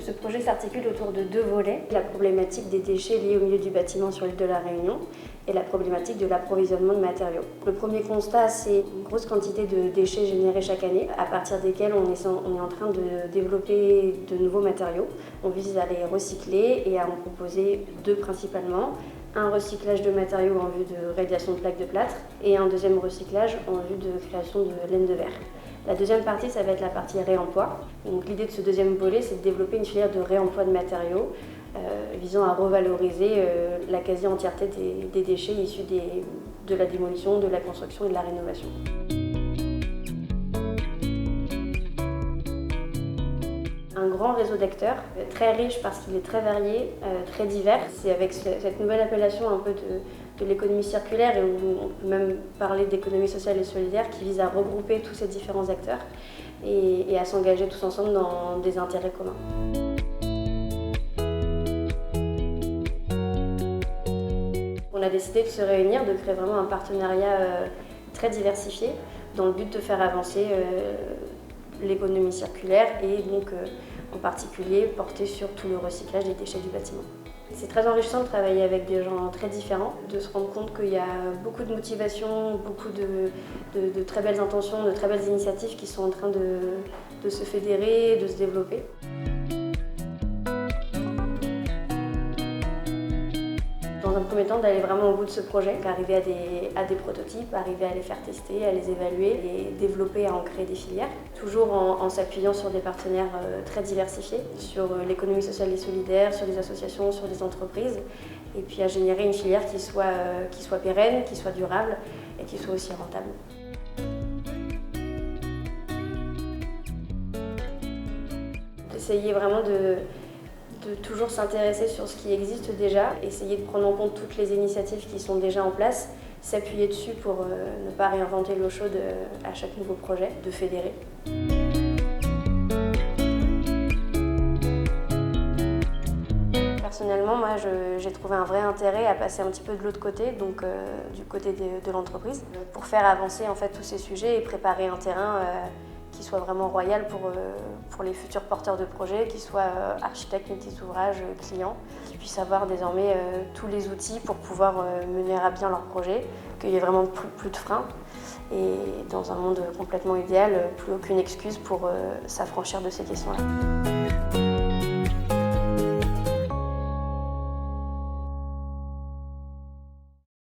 Ce projet s'articule autour de deux volets, la problématique des déchets liés au milieu du bâtiment sur l'île de la Réunion et la problématique de l'approvisionnement de matériaux. Le premier constat, c'est une grosse quantité de déchets générés chaque année, à partir desquels on est en train de développer de nouveaux matériaux. On vise à les recycler et à en proposer deux principalement. Un recyclage de matériaux en vue de réalisation de plaques de plâtre et un deuxième recyclage en vue de création de laine de verre. La deuxième partie, ça va être la partie réemploi. Donc, l'idée de ce deuxième volet, c'est de développer une filière de réemploi de matériaux visant à revaloriser la quasi-entièreté des déchets issus de la démolition, de la construction et de la rénovation. Un grand réseau d'acteurs, très riche parce qu'il est très varié, très divers. C'est avec cette nouvelle appellation un peu de l'économie circulaire, et on peut même parler d'économie sociale et solidaire, qui vise à regrouper tous ces différents acteurs et à s'engager tous ensemble dans des intérêts communs. On a décidé de se réunir, de créer vraiment un partenariat très diversifié dans le but de faire avancer l'économie circulaire et donc en particulier porter sur tout le recyclage des déchets du bâtiment. C'est très enrichissant de travailler avec des gens très différents, de se rendre compte qu'il y a beaucoup de motivation, beaucoup de très belles intentions, de très belles initiatives qui sont en train de se fédérer, de se développer. Dans un premier temps, d'aller vraiment au bout de ce projet, arriver à des prototypes, arriver à les faire tester, à les évaluer et développer, à en créer des filières, toujours en s'appuyant sur des partenaires très diversifiés, sur l'économie sociale et solidaire, sur les associations, sur les entreprises, et puis à générer une filière qui soit pérenne, qui soit durable et qui soit aussi rentable. D'essayer vraiment de toujours s'intéresser sur ce qui existe déjà, essayer de prendre en compte toutes les initiatives qui sont déjà en place, s'appuyer dessus pour ne pas réinventer l'eau chaude à chaque nouveau projet, de fédérer. Personnellement, moi, j'ai trouvé un vrai intérêt à passer un petit peu de l'autre côté, donc du côté de l'entreprise, pour faire avancer en fait tous ces sujets et préparer un terrain qui soit vraiment royal pour les futurs porteurs de projets, qui soient architectes, maîtrises d'ouvrage, clients, qui puissent avoir désormais tous les outils pour pouvoir mener à bien leur projet, qu'il n'y ait vraiment plus de freins. Et dans un monde complètement idéal, plus aucune excuse pour s'affranchir de ces questions-là.